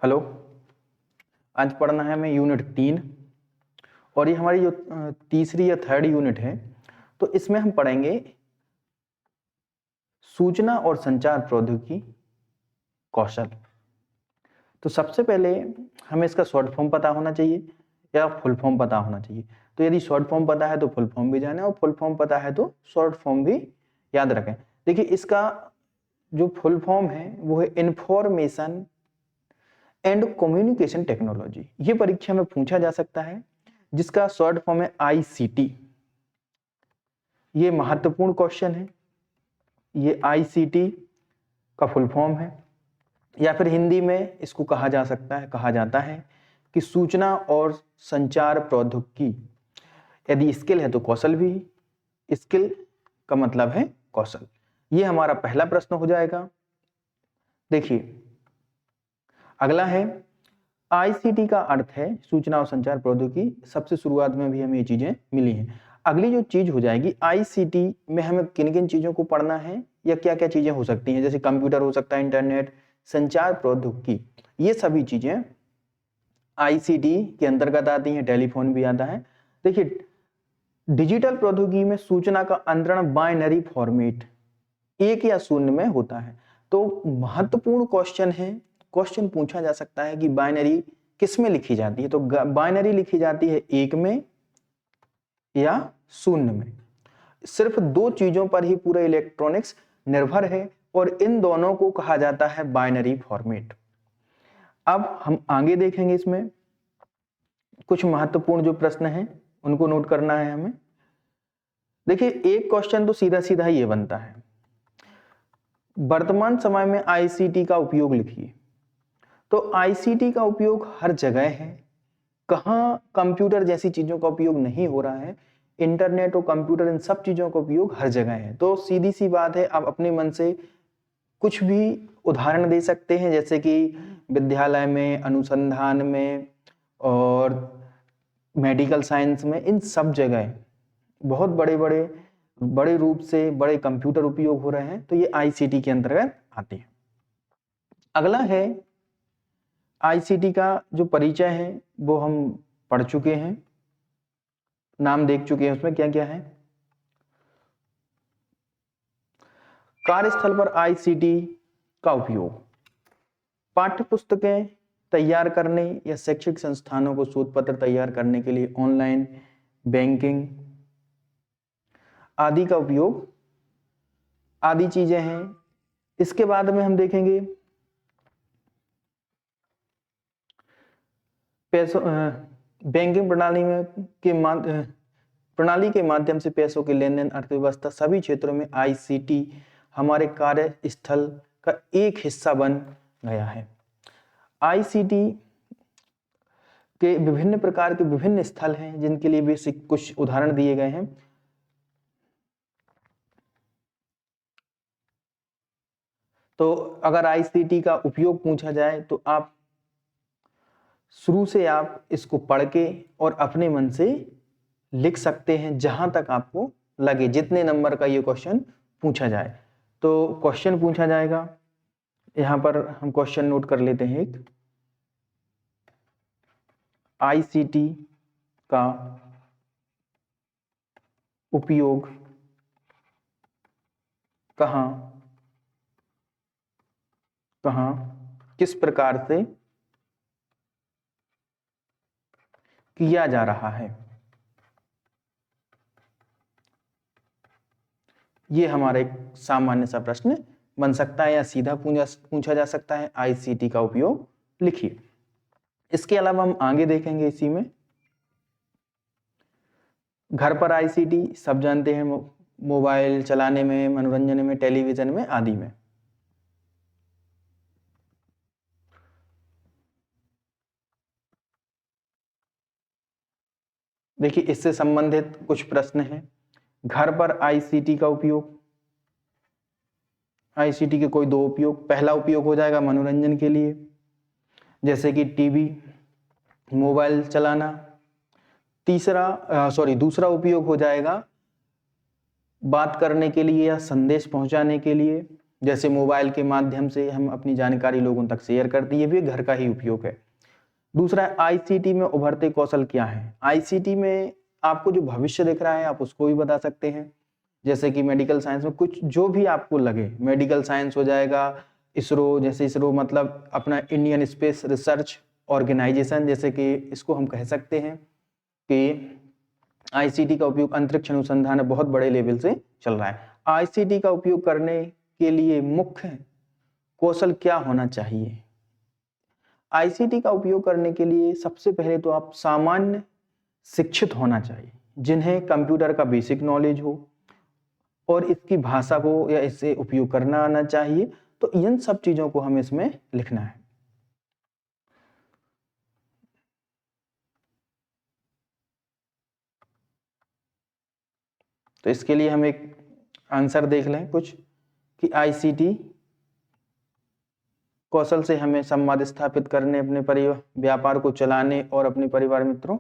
Hello, आज पढ़ना है हमें यूनिट 3 और ये हमारी जो तीसरी या थर्ड यूनिट है। तो इसमें हम पढ़ेंगे सूचना और संचार प्रौद्योगिकी कौशल। तो सबसे पहले हमें इसका शॉर्ट फॉर्म पता होना चाहिए या फुल फॉर्म पता होना चाहिए। तो यदि शॉर्ट फॉर्म पता है तो फुल फॉर्म भी जाने और फुल फॉर्म पता है तो शॉर्ट फॉर्म भी याद रखें। देखिए, इसका जो फुल फॉर्म है वो है इंफॉर्मेशन एंड कम्युनिकेशन टेक्नोलॉजी। ये परीक्षा में पूछा जा सकता है, जिसका शॉर्ट फॉर्म है ICT। ये महत्वपूर्ण क्वेश्चन है। ये ICT का फुल फॉर्म है, या फिर हिंदी में इसको कहा जाता है कि सूचना और संचार प्रौद्योगिकी। यदि स्किल है तो कौशल भी। स्किल का मतलब है कौशल। ये हमारा पहला प्रश्न हो जाएगा। देखिए, अगला है ICT का अर्थ है सूचना और संचार प्रौद्योगिकी। सबसे शुरुआत में भी हमें ये चीजें मिली हैं। अगली जो चीज हो जाएगी, ICT में हमें किन किन चीजों को पढ़ना है या क्या क्या चीजें हो सकती हैं, जैसे कंप्यूटर हो सकता है, इंटरनेट, संचार प्रौद्योगिकी, ये सभी चीजें ICT के अंतर्गत आती हैं। टेलीफोन भी आता है। देखिए, डिजिटल प्रौद्योगिकी में सूचना का अंतरण बाइनरी फॉर्मेट 1 या 0 में होता है। तो महत्वपूर्ण क्वेश्चन है। क्वेश्चन पूछा जा सकता है कि बाइनरी किस में लिखी जाती है। तो बाइनरी लिखी जाती है 1 में या 0 में। सिर्फ 2 चीजों पर ही पूरा इलेक्ट्रॉनिक्स निर्भर है और इन दोनों को कहा जाता है बाइनरी फॉर्मेट। अब हम आगे देखेंगे, इसमें कुछ महत्वपूर्ण जो प्रश्न हैं उनको नोट करना है हमें। देखिए, एक क्वेश्चन तो सीधा सीधा ये बनता है, वर्तमान समय में ICT का उपयोग लिखिए। तो ICT का उपयोग हर जगह है। कहाँ कंप्यूटर जैसी चीजों का उपयोग नहीं हो रहा है? इंटरनेट और कंप्यूटर, इन सब चीजों का उपयोग हर जगह है। तो सीधी सी बात है, आप अपने मन से कुछ भी उदाहरण दे सकते हैं, जैसे कि विद्यालय में, अनुसंधान में और मेडिकल साइंस में, इन सब जगह बहुत बड़े रूप से बड़े कंप्यूटर उपयोग हो रहे हैं। तो ये ICT के अंतर्गत आते हैं। अगला है ICT का जो परिचय है वो हम पढ़ चुके हैं, नाम देख चुके हैं, उसमें क्या क्या है। कार्यस्थल पर ICT का उपयोग पाठ्य पुस्तकें तैयार करने या शैक्षिक संस्थानों को शोध पत्र तैयार करने के लिए, ऑनलाइन बैंकिंग आदि का उपयोग, आदि चीजें हैं। इसके बाद में हम देखेंगे पैसों बैंकिंग प्रणाली के माध्यम से पैसों के लेन देन, अर्थव्यवस्था, सभी क्षेत्रों में ICT हमारे कार्यस्थल का एक हिस्सा बन गया है। ICT के विभिन्न प्रकार के विभिन्न स्थल हैं, जिनके लिए भी कुछ उदाहरण दिए गए हैं। तो अगर ICT का उपयोग पूछा जाए तो आप शुरू से आप इसको पढ़ के और अपने मन से लिख सकते हैं, जहां तक आपको लगे, जितने नंबर का ये क्वेश्चन पूछा जाए। तो क्वेश्चन पूछा जाएगा, यहां पर हम क्वेश्चन नोट कर लेते हैं। एक, ICT का उपयोग कहां कहां किस प्रकार से किया जा रहा है? ये हमारा एक सामान्य सा प्रश्न बन सकता है, या सीधा पूछा जा सकता है, ICT का उपयोग लिखिए। इसके अलावा हम आगे देखेंगे इसी में, घर पर ICT सब जानते हैं, मोबाइल चलाने में, मनोरंजन में, टेलीविजन में आदि में। देखिए, इससे संबंधित कुछ प्रश्न हैं। घर पर ICT का उपयोग, ICT के कोई 2 उपयोग। पहला उपयोग हो जाएगा मनोरंजन के लिए, जैसे कि टीवी, मोबाइल चलाना। दूसरा उपयोग हो जाएगा बात करने के लिए या संदेश पहुंचाने के लिए। जैसे मोबाइल के माध्यम से हम अपनी जानकारी लोगों तक शेयर करते हैं, ये भी घर का ही उपयोग है। दूसरा है आईसीटी में उभरते कौशल क्या है। आईसीटी में आपको जो भविष्य दिख रहा है आप उसको भी बता सकते हैं, जैसे कि मेडिकल साइंस में कुछ जो भी आपको लगे, मेडिकल साइंस हो जाएगा, इसरो, जैसे इसरो मतलब अपना इंडियन स्पेस रिसर्च ऑर्गेनाइजेशन, जैसे कि इसको हम कह सकते हैं कि आईसीटी का उपयोग अंतरिक्ष अनुसंधान बहुत बड़े लेवल से चल रहा है। आईसीटी का उपयोग करने के लिए मुख्य कौशल क्या होना चाहिए। आईसीटी का उपयोग करने के लिए सबसे पहले तो आप सामान्य शिक्षित होना चाहिए, जिन्हें कंप्यूटर का बेसिक नॉलेज हो और इसकी भाषा को या इससे उपयोग करना आना चाहिए। तो इन सब चीजों को हमें इसमें लिखना है। तो इसके लिए हम एक आंसर देख लें कुछ कि आईसीटी कौशल से हमें संवाद स्थापित करने, अपने परिवार व्यापार को चलाने और अपने परिवार मित्रों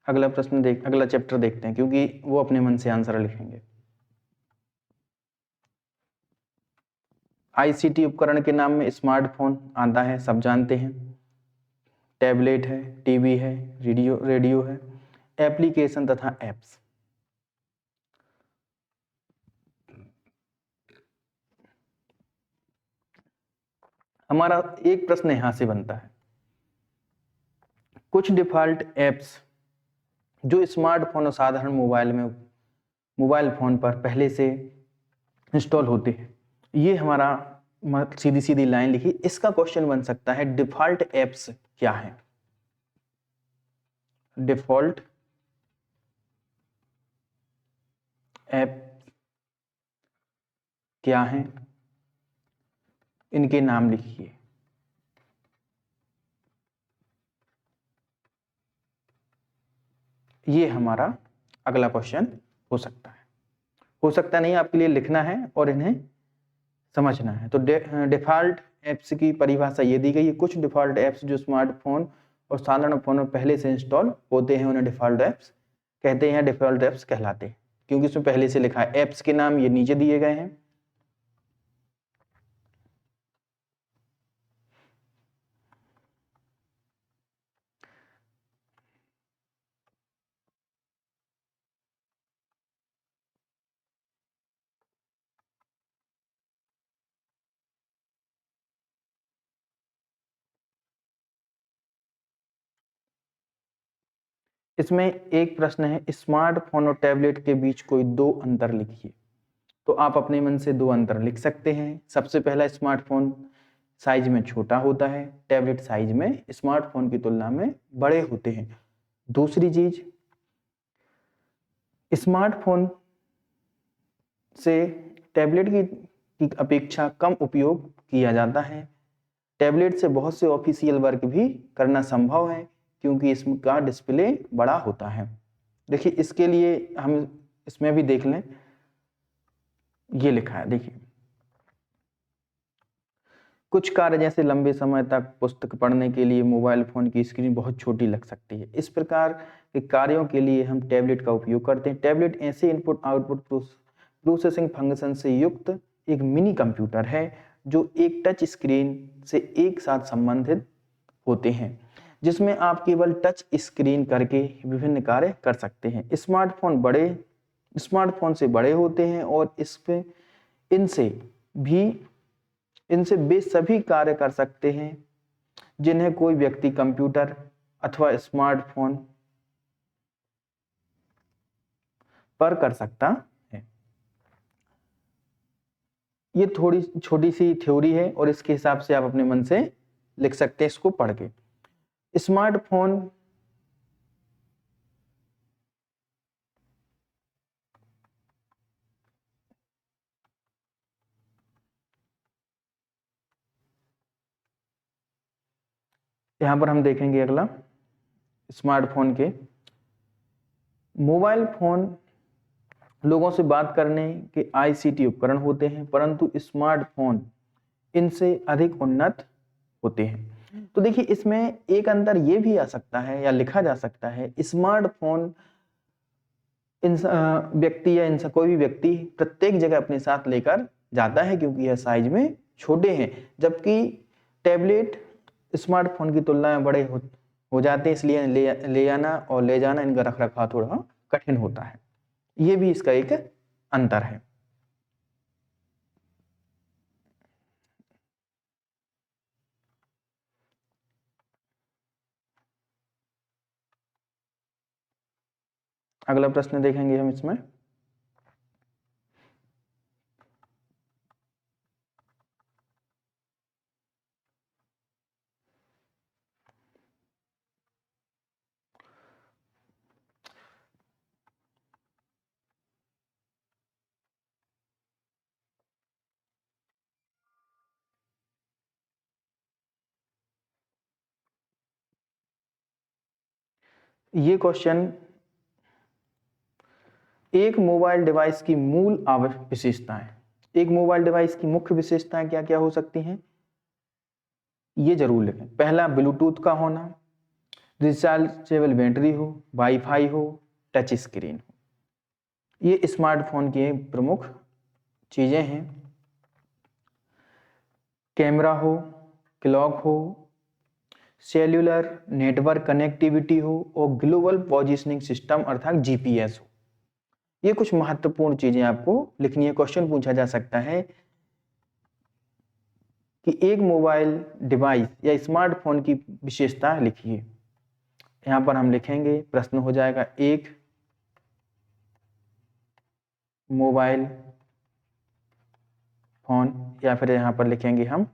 अगला चैप्टर देखते हैं, क्योंकि वो अपने मन से आंसर लिखेंगे। आईसीटी उपकरण के नाम में स्मार्टफोन आता है, सब जानते हैं, टैबलेट है, टीवी है, रेडियो है, एप्लीकेशन तथा एप्स। हमारा एक प्रश्न यहां से बनता है, कुछ डिफॉल्ट एप्स जो स्मार्टफोन और साधारण मोबाइल फोन पर पहले से इंस्टॉल होते हैं, ये हमारा सीधी सीधी लाइन लिखी, इसका क्वेश्चन बन सकता है डिफॉल्ट एप्स क्या है। डिफॉल्ट ऐप क्या है, इनके नाम लिखिए। ये हमारा अगला क्वेश्चन हो सकता है, हो सकता नहीं, आपके लिए लिखना है और इन्हें समझना है। तो डिफॉल्ट एप्स की परिभाषा ये दी गई है, कुछ डिफॉल्ट एप्स जो स्मार्टफोन और साधारण फोन में पहले से इंस्टॉल होते हैं उन्हें डिफॉल्ट एप्स कहते हैं, डिफॉल्ट एप्स कहलाते हैं, क्योंकि इसमें पहले से लिखा है। एप्स के नाम ये नीचे दिए गए हैं। इसमें एक प्रश्न है, स्मार्टफोन और टैबलेट के बीच कोई दो अंतर लिखिए। तो आप अपने मन से दो अंतर लिख सकते हैं। सबसे पहला, स्मार्टफोन साइज में छोटा होता है, टैबलेट साइज में स्मार्टफोन की तुलना में बड़े होते हैं। दूसरी चीज, स्मार्टफोन से टैबलेट की अपेक्षा कम उपयोग किया जाता है। टैबलेट से बहुत से ऑफिशियल वर्क भी करना संभव है, क्योंकि इसका डिस्प्ले बड़ा होता है। देखिए, इसके लिए हम इसमें भी देख लें, ये लिखा है, देखिए, कुछ कार्य जैसे लंबे समय तक पुस्तक पढ़ने के लिए मोबाइल फोन की स्क्रीन बहुत छोटी लग सकती है। इस प्रकार के कार्यों के लिए हम टैबलेट का उपयोग करते हैं। टैबलेट ऐसे इनपुट आउटपुट प्रोसेसिंग फंक्शन से युक्त एक मिनी कंप्यूटर है, जो एक टच स्क्रीन से एक साथ संबंधित होते हैं, जिसमें आप केवल टच स्क्रीन करके विभिन्न कार्य कर सकते हैं। स्मार्टफोन से बड़े होते हैं और इनसे वे सभी कार्य कर सकते हैं जिन्हें कोई व्यक्ति कंप्यूटर अथवा स्मार्टफोन पर कर सकता है। ये थोड़ी छोटी सी थ्योरी है और इसके हिसाब से आप अपने मन से लिख सकते हैं इसको पढ़ के। स्मार्टफोन यहां पर हम देखेंगे अगला, स्मार्टफोन के मोबाइल फोन लोगों से बात करने के आईसीटी उपकरण होते हैं, परंतु स्मार्टफोन इनसे अधिक उन्नत होते हैं। तो देखिए इसमें एक अंतर ये भी आ सकता है या लिखा जा सकता है, स्मार्टफोन व्यक्ति या इंसान कोई भी व्यक्ति प्रत्येक जगह अपने साथ लेकर जाता है क्योंकि यह साइज में छोटे हैं, जबकि टैबलेट स्मार्टफोन की तुलना में बड़े हो जाते हैं, इसलिए ले जाना और ले जाना इनका रख रखाव थोड़ा कठिन होता है। ये भी इसका एक अंतर है। अगला प्रश्न देखेंगे हम इसमें। ये क्वेश्चन एक मोबाइल डिवाइस की मूल विशेषताएं, एक मोबाइल डिवाइस की मुख्य विशेषताएं क्या क्या हो सकती हैं, ये जरूर लिखें। पहला, ब्लूटूथ का होना, रिचार्जेबल बैटरी हो, वाईफाई हो, टच स्क्रीन हो। ये स्मार्टफोन की प्रमुख चीजें हैं। कैमरा हो, क्लॉक हो, सेल्यूलर नेटवर्क कनेक्टिविटी हो और ग्लोबल पोजीशनिंग सिस्टम अर्थात जीपीएस हो। ये कुछ महत्वपूर्ण चीजें आपको लिखनी है। क्वेश्चन पूछा जा सकता है कि एक मोबाइल डिवाइस या स्मार्टफोन की विशेषता लिखिए। यहां पर हम लिखेंगे, प्रश्न हो जाएगा एक मोबाइल फोन, या फिर यहां पर लिखेंगे हम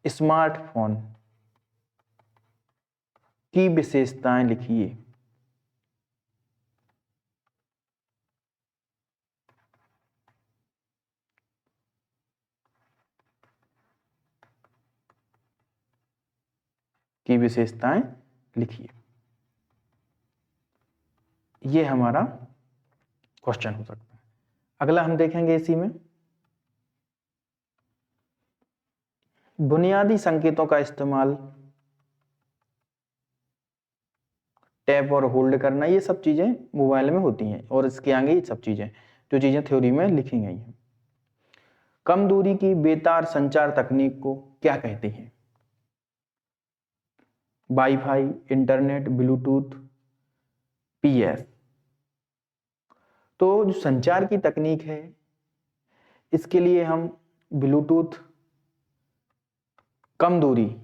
स्मार्टफोन की विशेषताएं लिखिए। की विशेषताएं लिखिए। ये हमारा क्वेश्चन हो सकता है। अगला हम देखेंगे इसी में, बुनियादी संकेतों का इस्तेमाल, टैप और होल्ड करना, ये सब चीजें मोबाइल में होती हैं और इसके आगे ये सब चीजें जो चीजें थ्योरी में लिखी गई हैं। कम दूरी की बेतार संचार तकनीक को क्या कहते हैं? Wifi, internet, Bluetooth, PS. तो जो संचार की तकनीक है इसके लिए हम ब्लूटूथ, कम दूरी,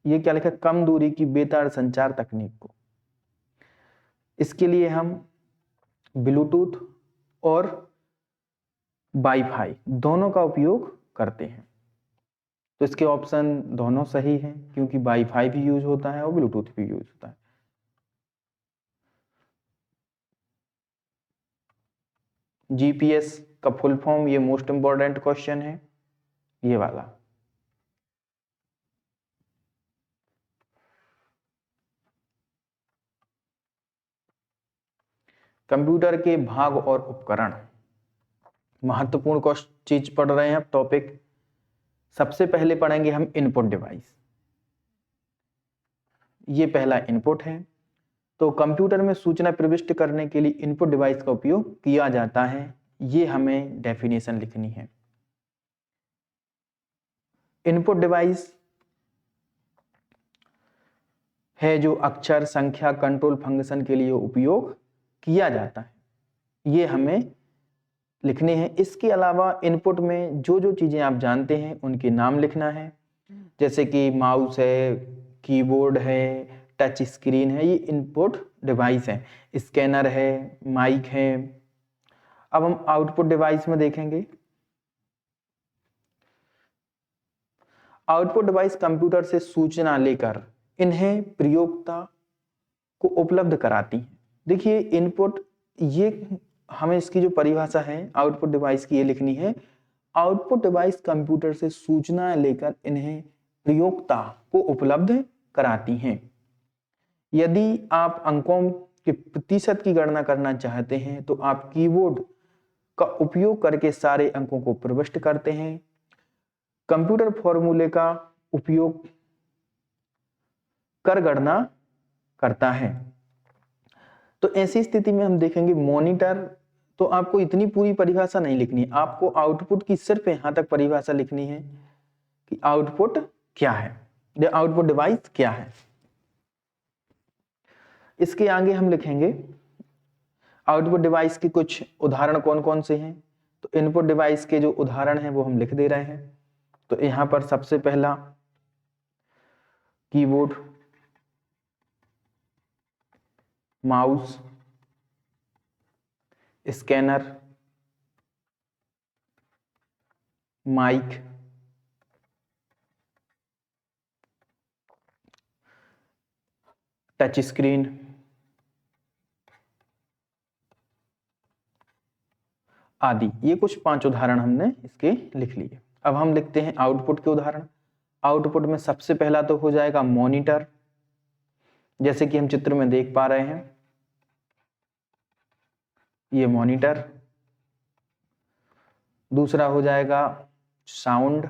ये क्या लिखा, कम दूरी की बेतार संचार तकनीक को, इसके लिए हम ब्लूटूथ और वाईफाई दोनों का उपयोग करते हैं। तो इसके ऑप्शन दोनों सही हैं क्योंकि वाईफाई भी यूज होता है और ब्लूटूथ भी यूज होता है। जीपीएस का फुल फॉर्म, ये मोस्ट इंपॉर्टेंट क्वेश्चन है ये वाला। कंप्यूटर के भाग और उपकरण, महत्वपूर्ण चीज पढ़ रहे हैं अब टॉपिक। सबसे पहले पढ़ेंगे हम इनपुट डिवाइस। ये पहला इनपुट है। तो कंप्यूटर में सूचना प्रविष्ट करने के लिए इनपुट डिवाइस का उपयोग किया जाता है, ये हमें डेफिनेशन लिखनी है। इनपुट डिवाइस है जो अक्षर, संख्या, कंट्रोल फंक्शन के लिए उपयोग किया जाता है, ये हमें लिखने हैं। इसके अलावा इनपुट में जो जो चीजें आप जानते हैं उनके नाम लिखना है, जैसे कि माउस है, कीबोर्ड है, टच स्क्रीन है, ये इनपुट डिवाइस है। स्कैनर है, माइक है। अब हम आउटपुट डिवाइस में देखेंगे। आउटपुट डिवाइस कंप्यूटर से सूचना लेकर इन्हें प्रयोक्ता को उपलब्ध कराती है। देखिए इनपुट, ये हमें इसकी जो परिभाषा है आउटपुट डिवाइस की ये लिखनी है। आउटपुट डिवाइस कंप्यूटर से सूचना लेकर इन्हें प्रयोक्ता को उपलब्ध कराती हैं। यदि आप अंकों के प्रतिशत की गणना करना चाहते हैं तो आप कीबोर्ड का उपयोग करके सारे अंकों को प्रविष्ट करते हैं, कंप्यूटर फॉर्मूले का उपयोग कर गणना करता है। तो ऐसी स्थिति में हम देखेंगे मॉनिटर, तो आपको इतनी पूरी परिभाषा नहीं लिखनी, आपको आउटपुट की सिर्फ यहां तक परिभाषा लिखनी है कि आउटपुट क्या है, आउटपुट डिवाइस क्या है। इसके आगे हम लिखेंगे आउटपुट डिवाइस के कुछ उदाहरण कौन कौन से हैं। तो इनपुट डिवाइस के जो उदाहरण हैं वो हम लिख दे रहे हैं। तो यहां पर सबसे पहला keyboard, mouse, scanner, mic, touch screen, आदि। ये कुछ 5 उदाहरण हमने इसके लिख लिए। अब हम लिखते हैं आउटपुट के उदाहरण। आउटपुट में सबसे पहला तो हो जाएगा मॉनिटर, जैसे कि हम चित्र में देख पा रहे हैं, ये मॉनिटर। दूसरा हो जाएगा साउंड,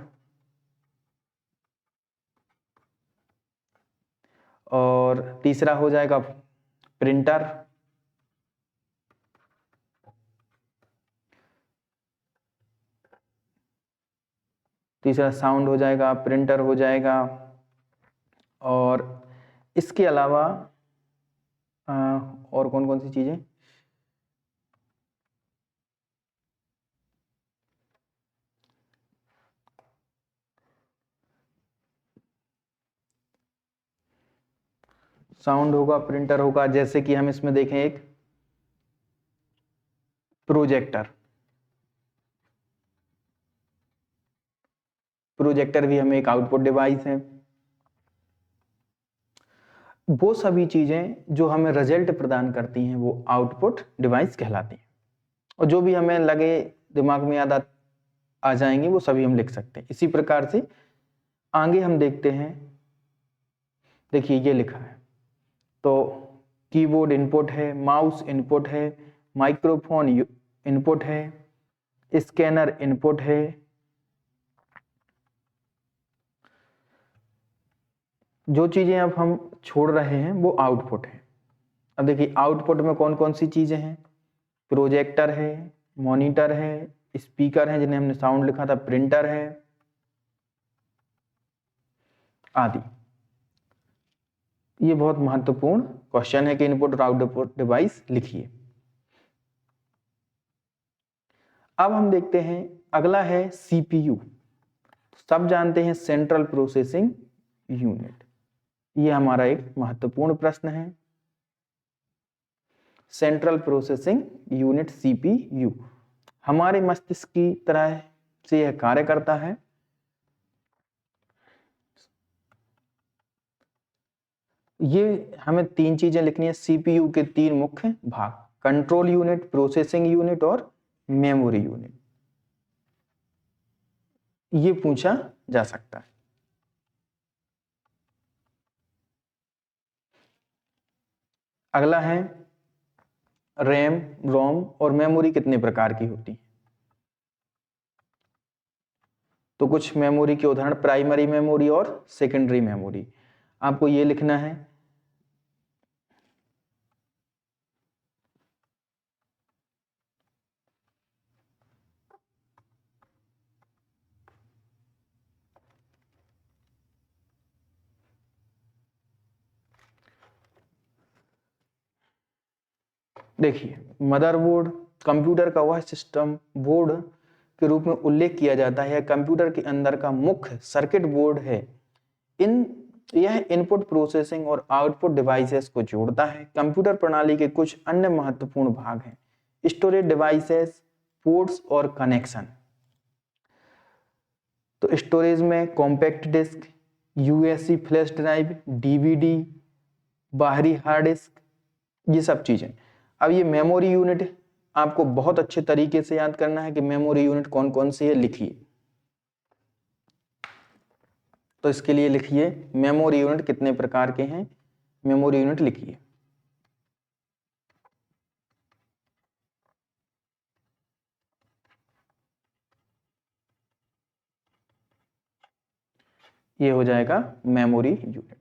और तीसरा हो जाएगा प्रिंटर, तीसरा साउंड हो जाएगा, प्रिंटर हो जाएगा, और इसके अलावा और कौन कौन सी चीजें, साउंड होगा, प्रिंटर होगा, जैसे कि हम इसमें देखें एक प्रोजेक्टर, प्रोजेक्टर भी हमें एक आउटपुट डिवाइस है। वो सभी चीजें जो हमें रिजल्ट प्रदान करती हैं वो आउटपुट डिवाइस कहलाती हैं, और जो भी हमें लगे दिमाग में याद आ जाएंगे वो सभी हम लिख सकते हैं। इसी प्रकार से आगे हम देखते हैं, देखिए ये लिखा है, तो कीबोर्ड इनपुट है, माउस इनपुट है, माइक्रोफोन इनपुट है, स्कैनर इनपुट है, जो चीजें अब हम छोड़ रहे हैं वो आउटपुट है। अब देखिए आउटपुट में कौन कौन सी चीजें हैं, प्रोजेक्टर है, मॉनिटर है, स्पीकर है जिन्हें हमने साउंड लिखा था, प्रिंटर है, आदि। ये बहुत महत्वपूर्ण क्वेश्चन है कि इनपुट और आउटपुट डिवाइस लिखिए। अब हम देखते हैं अगला है सीपीयू। सब जानते हैं सेंट्रल प्रोसेसिंग यूनिट, ये हमारा एक महत्वपूर्ण प्रश्न है। सेंट्रल प्रोसेसिंग यूनिट सीपीयू हमारे मस्तिष्क की तरह से यह कार्य करता है। ये हमें 3 चीजें लिखनी है। सीपीयू के 3 मुख्य भाग, कंट्रोल यूनिट, प्रोसेसिंग यूनिट और मेमोरी यूनिट, ये पूछा जा सकता है। अगला है रैम, रोम और मेमोरी कितने प्रकार की होती है। तो कुछ मेमोरी के उदाहरण, प्राइमरी मेमोरी और सेकेंडरी मेमोरी, आपको ये लिखना है। देखिए मदरबोर्ड कंप्यूटर का वह सिस्टम बोर्ड के रूप में उल्लेख किया जाता है, कंप्यूटर के अंदर का मुख्य सर्किट बोर्ड है। यह इनपुट प्रोसेसिंग और आउटपुट डिवाइसेस को जोड़ता है। कंप्यूटर प्रणाली के कुछ अन्य महत्वपूर्ण भाग हैं, स्टोरेज डिवाइसेस, पोर्ट्स और कनेक्शन। तो स्टोरेज में compact disc, USB flash drive, DVD, बाहरी हार्ड डिस्क, ये सब चीजें। अब ये मेमोरी यूनिट आपको बहुत अच्छे तरीके से याद करना है कि मेमोरी यूनिट कौन कौन सी है, लिखिए। तो इसके लिए लिखिए मेमोरी यूनिट कितने प्रकार के हैं, मेमोरी यूनिट लिखिए। ये हो जाएगा मेमोरी यूनिट।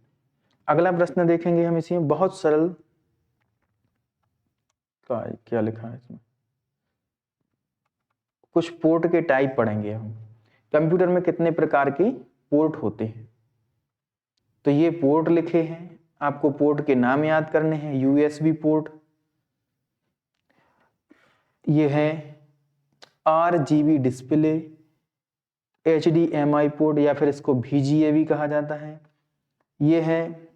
अगला प्रश्न देखेंगे हम इसी में, बहुत सरल, क्या लिखा है इसमें, कुछ पोर्ट के टाइप पढ़ेंगे हम। कंप्यूटर में कितने प्रकार के पोर्ट होते हैं, तो ये पोर्ट लिखे हैं, आपको पोर्ट के नाम याद करने हैं। यूएसबी पोर्ट, ये है आरजीबी डिस्प्ले, एचडीएमआई पोर्ट या फिर इसको VGA भी कहा जाता है। ये है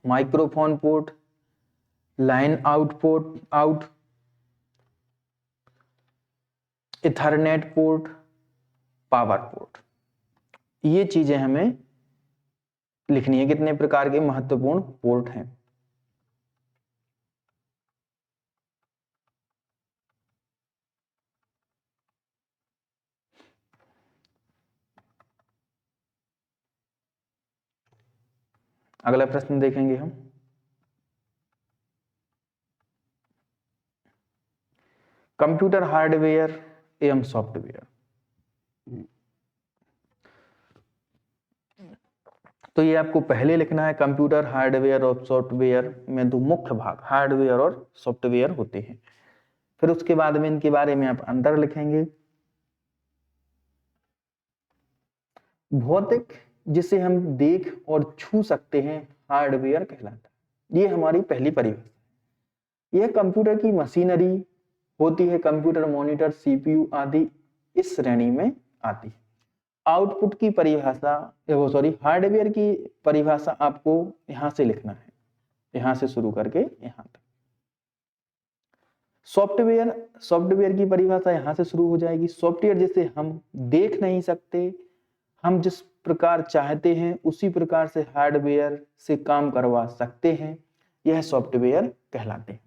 microphone port, line out port out, Ethernet port, power port. ये चीजें हमें लिखनी है, कितने प्रकार के महत्वपूर्ण पोर्ट हैं। अगला प्रश्न देखेंगे हम, कंप्यूटर हार्डवेयर एवं सॉफ्टवेयर। तो ये आपको पहले लिखना है, कंप्यूटर हार्डवेयर और सॉफ्टवेयर में दो मुख्य भाग हार्डवेयर और सॉफ्टवेयर होते हैं। फिर उसके बाद में इनके बारे में आप अंतर लिखेंगे। भौतिक, जिसे हम देख और छू सकते हैं, हार्डवेयर कहलाता है। ये हमारी पहली परिभाषा। यह कंप्यूटर की मशीनरी होती है, कंप्यूटर मॉनिटर, सीपीयू आदि इस श्रेणी में आती है। आउटपुट की परिभाषा, हार्डवेयर की परिभाषा आपको यहां से लिखना है, यहां से शुरू करके यहां तक। सॉफ्टवेयर की परिभाषा यहां से शुरू हो जाएगी। सॉफ्टवेयर जिसे हम देख नहीं सकते, हम जिस प्रकार चाहते हैं उसी प्रकार से हार्डवेयर से काम करवा सकते हैं, यह सॉफ्टवेयर कहलाते हैं।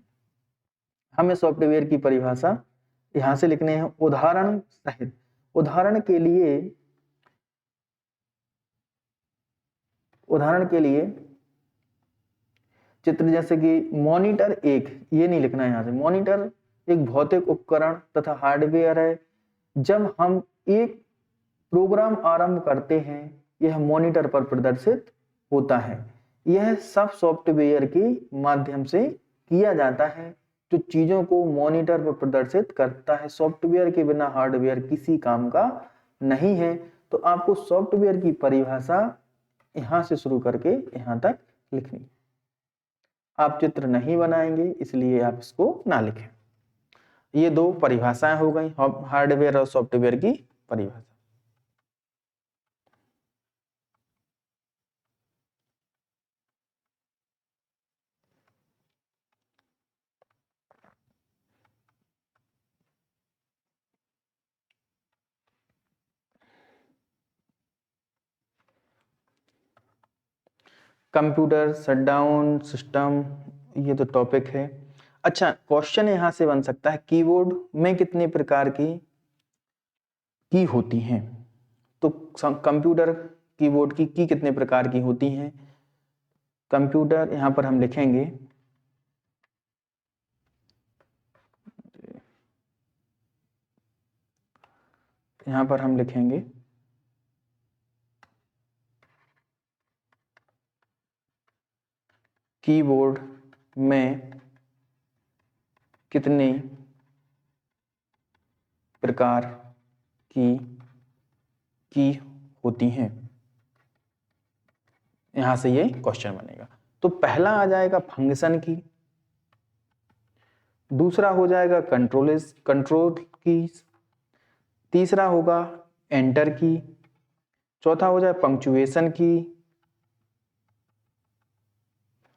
हमें सॉफ्टवेयर की परिभाषा यहां से लिखने हैं उदाहरण सहित। उदाहरण के लिए चित्र, जैसे कि मॉनिटर एक, ये नहीं लिखना है यहां से। मॉनिटर एक भौतिक उपकरण तथा हार्डवेयर है। जब हम एक प्रोग्राम आरंभ करते हैं, यह मॉनिटर पर प्रदर्शित होता है। यह सब सॉफ्टवेयर के माध्यम से किया जाता है, जो चीजों को मॉनिटर पर प्रदर्शित करता है। सॉफ्टवेयर के बिना हार्डवेयर किसी काम का नहीं है। तो आपको सॉफ्टवेयर की परिभाषा यहां से शुरू करके यहां तक लिखनी। आप चित्र नहीं बनाएंगे, इसलिए आप इसको ना लिखें। ये दो परिभाषाएं हो गई, हार्डवेयर और सॉफ्टवेयर की परिभाषा। कंप्यूटर शटडाउन सिस्टम, ये तो टॉपिक है। अच्छा, क्वेश्चन यहां से बन सकता है, कीबोर्ड में कितने प्रकार की होती हैं। तो कंप्यूटर कीबोर्ड की कितने प्रकार की होती हैं। कंप्यूटर, यहां पर हम लिखेंगे कीबोर्ड में कितने प्रकार की होती हैं। यहां से ये क्वेश्चन बनेगा। तो पहला आ जाएगा फंक्शन की, दूसरा हो जाएगा कंट्रोल की, तीसरा होगा एंटर की, चौथा हो जाए पंक्चुएशन की,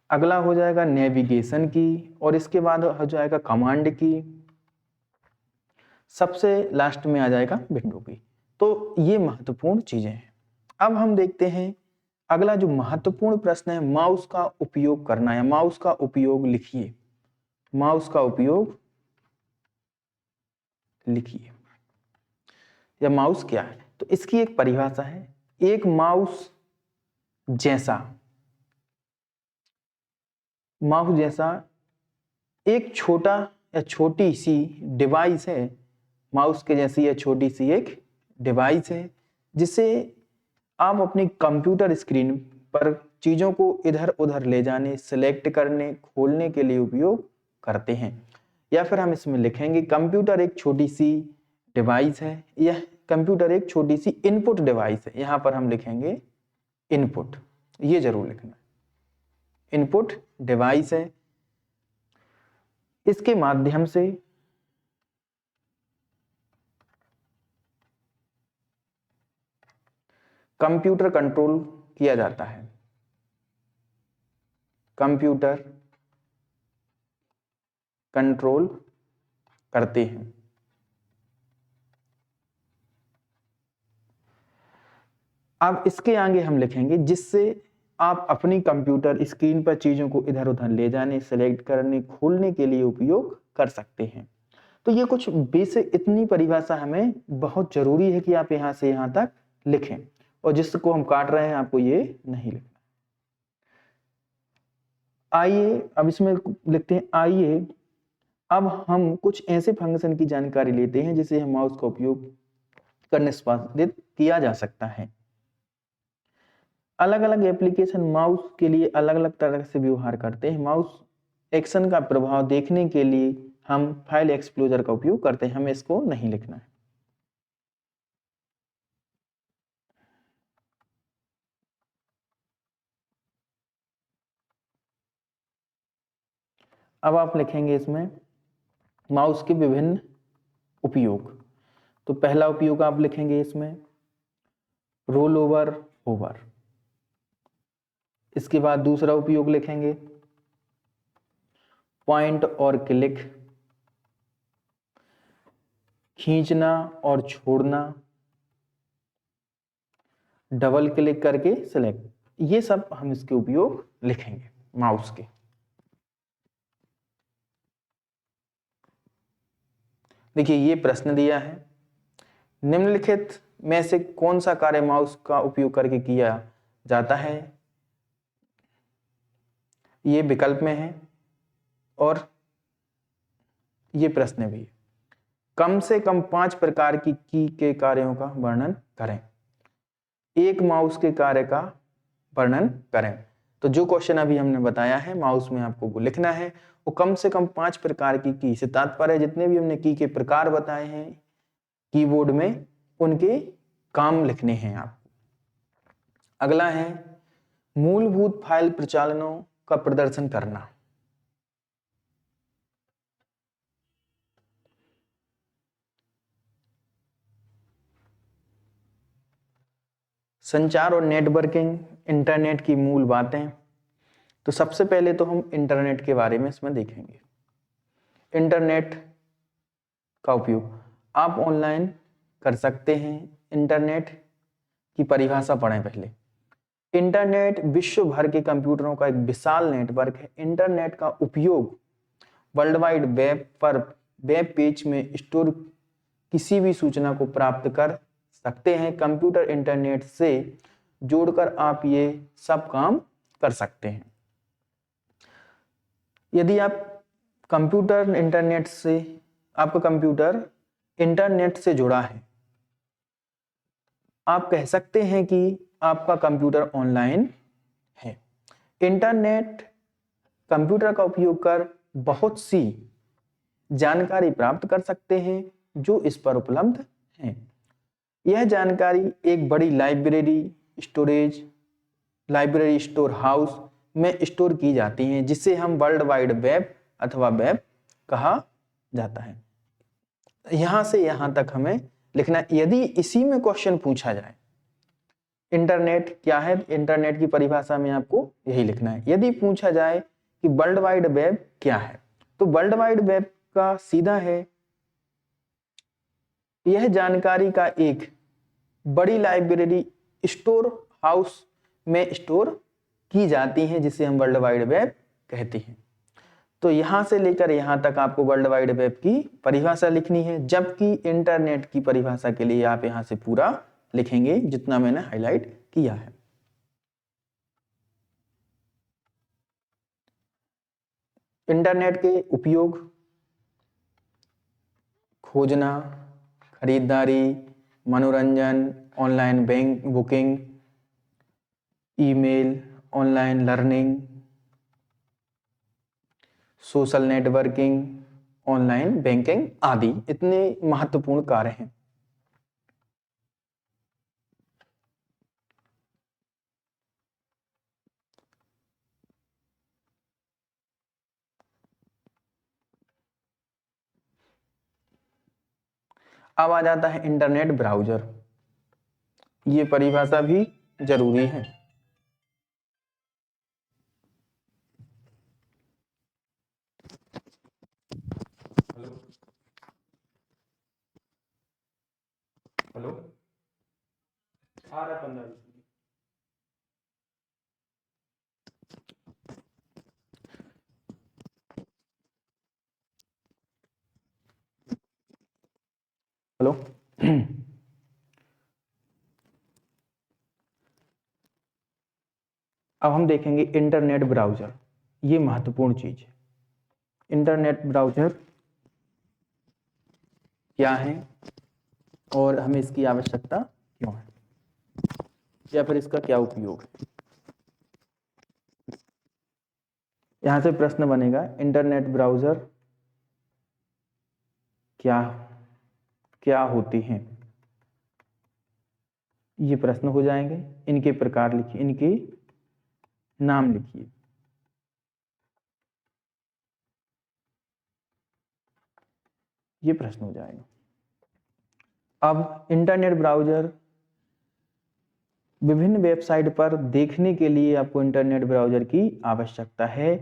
अगला हो जाएगा नेविगेशन की, और इसके बाद हो जाएगा कमांड की, सबसे लास्ट में आ जाएगा विंडो की। तो ये महत्वपूर्ण चीजें हैं। अब हम देखते हैं अगला जो महत्वपूर्ण प्रश्न है, माउस का उपयोग करना है। माउस का उपयोग लिखिए, माउस का उपयोग लिखिए। या माउस क्या है, तो इसकी एक परिभाषा है, एक माउस जैसा एक छोटा या छोटी सी डिवाइस है। माउस के जैसी यह छोटी सी एक डिवाइस है, जिसे आप अपनी कंप्यूटर स्क्रीन पर चीजों को इधर उधर ले जाने, सिलेक्ट करने, खोलने के लिए उपयोग करते हैं। या फिर हम इसमें लिखेंगे कंप्यूटर एक छोटी सी डिवाइस है, यह कंप्यूटर एक छोटी सी इनपुट डिवाइस है। यहां पर हम लिखेंगे इनपुट, ये जरूर लिखना, इनपुट डिवाइस है। इसके माध्यम से कंप्यूटर कंट्रोल किया जाता है, कंप्यूटर कंट्रोल करते हैं। अब इसके आगे हम लिखेंगे जिससे आप अपनी कंप्यूटर स्क्रीन पर चीजों को इधर उधर ले जाने, सेलेक्ट करने, खोलने के लिए उपयोग कर सकते हैं। तो ये कुछ बेसिक, इतनी परिभाषा हमें बहुत जरूरी है कि आप यहां से यहां तक लिखें, और जिसको हम काट रहे हैं आपको ये नहीं लिखना। आइए अब इसमें लिखते हैं, आइए अब हम कुछ ऐसे फंक्शन की जानकारी लेते हैं जिसे हम माउस का उपयोग कर निष्पादित किया जा सकता है। अलग अलग एप्लीकेशन माउस के लिए अलग अलग तरह से व्यवहार करते हैं। माउस एक्शन का प्रभाव देखने के लिए हम फाइल एक्सप्लोरर का उपयोग करते हैं, हमें इसको नहीं लिखना है। अब आप लिखेंगे इसमें माउस के विभिन्न उपयोग। तो पहला उपयोग आप लिखेंगे इसमें रोल ओवर, ओवर। इसके बाद दूसरा उपयोग लिखेंगे पॉइंट और क्लिक, खींचना और छोड़ना, डबल क्लिक करके सिलेक्ट, ये सब हम इसके उपयोग लिखेंगे माउस के। देखिए ये प्रश्न दिया है, निम्नलिखित में से कौन सा कार्य माउस का उपयोग करके किया जाता है। ये विकल्प में है और ये प्रश्न भी है। कम से कम 5 प्रकार की के कार्यों का वर्णन करें, एक माउस के कार्य का वर्णन करें। तो जो क्वेश्चन अभी हमने बताया है माउस में आपको वो लिखना है, वो कम से कम 5 प्रकार की से तात्पर्य जितने भी हमने की के प्रकार बताए हैं कीबोर्ड में, उनके काम लिखने हैं आपको। अगला है मूलभूत फाइल प्रचालनों का प्रदर्शन करना। संचार और नेटवर्किंग, इंटरनेट की मूल बातें। तो सबसे पहले तो हम इंटरनेट के बारे में इसमें देखेंगे। इंटरनेट का उपयोग आप ऑनलाइन कर सकते हैं। इंटरनेट की परिभाषा पढ़ें पहले। इंटरनेट विश्व भर के कंप्यूटरों का एक विशाल नेटवर्क है। इंटरनेट का उपयोग वर्ल्ड वाइड वेब पर वेब पेज में स्टोर किसी भी सूचना को प्राप्त कर सकते हैं। कंप्यूटर इंटरनेट से जोड़कर आप ये सब काम कर सकते हैं। यदि आप कंप्यूटर इंटरनेट से, आपका कंप्यूटर इंटरनेट से जुड़ा है, आप कह सकते हैं कि आपका कंप्यूटर ऑनलाइन है। इंटरनेट कंप्यूटर का उपयोग कर बहुत सी जानकारी प्राप्त कर सकते हैं जो इस पर उपलब्ध है। यह जानकारी एक बड़ी लाइब्रेरी स्टोर हाउस में स्टोर की जाती है, जिसे हम वर्ल्ड वाइड वेब अथवा वेब कहा जाता है। यहां से यहां तक हमें लिखना। यदि इसी में क्वेश्चन पूछा जाए इंटरनेट क्या है, इंटरनेट की परिभाषा में आपको यही लिखना है। यदि पूछा जाए कि वर्ल्ड वाइड वेब क्या है, तो वर्ल्ड वाइड वेब का सीधा है यह जानकारी का एक बड़ी लाइब्रेरी स्टोर हाउस में स्टोर की जाती है, जिसे हम वर्ल्ड वाइड वेब कहते हैं। तो यहां से लेकर यहां तक आपको वर्ल्ड वाइड वेब की परिभाषा लिखनी है, जबकि इंटरनेट की परिभाषा के लिए आप यहां से पूरा लिखेंगे जितना मैंने हाईलाइट किया है। इंटरनेट के उपयोग खोजना, खरीदारी, मनोरंजन, online bank booking, email, online learning, social networking, online banking आदि इतने महत्वपूर्ण कार्य हैं। अब आ जाता है इंटरनेट ब्राउज़र। ये परिभाषा भी जरूरी है। हेलो, आ रहा 15 हेलो। अब हम देखेंगे इंटरनेट ब्राउज़र। ये महत्वपूर्ण चीज है। इंटरनेट ब्राउज़र क्या है और हमें इसकी आवश्यकता क्यों है, या फिर इसका क्या उपयोग है। यहां से प्रश्न बनेगा, इंटरनेट ब्राउज़र क्या क्या होती हैं। ये प्रश्न हो जाएंगे। इनके प्रकार लिखिए, इनके नाम लिखिए। ये प्रश्न हो जाएगा। अब इंटरनेट ब्राउज़र विभिन्न वेबसाइट पर देखने के लिए आपको इंटरनेट ब्राउज़र की आवश्यकता है।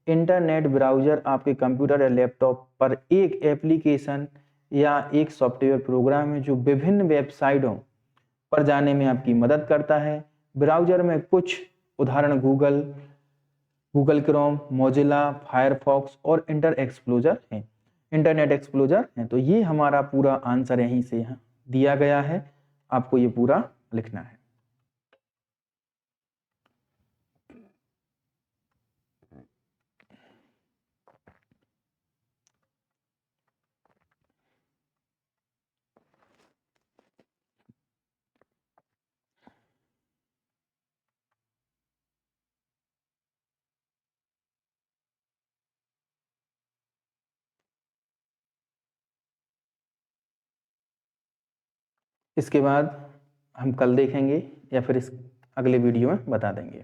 इंटरनेट ब्राउज़र आपके कंप्यूटर या लैपटॉप पर एक एप्लीकेशन या एक सॉफ्टवेयर प्रोग्राम है जो विभिन्न वेबसाइटों पर जाने में आपकी मदद करता है। ब्राउज़र में कुछ उदाहरण गूगल क्रोम, मोजिला, फायरफॉक्स और इंटरनेट एक्सप्लोरर है। तो ये हमारा पूरा आंसर यहीं से यहाँ दिया गया है, आपको ये पूरा लिखना है। इसके बाद हम कल देखेंगे या फिर इस अगले वीडियो में बता देंगे।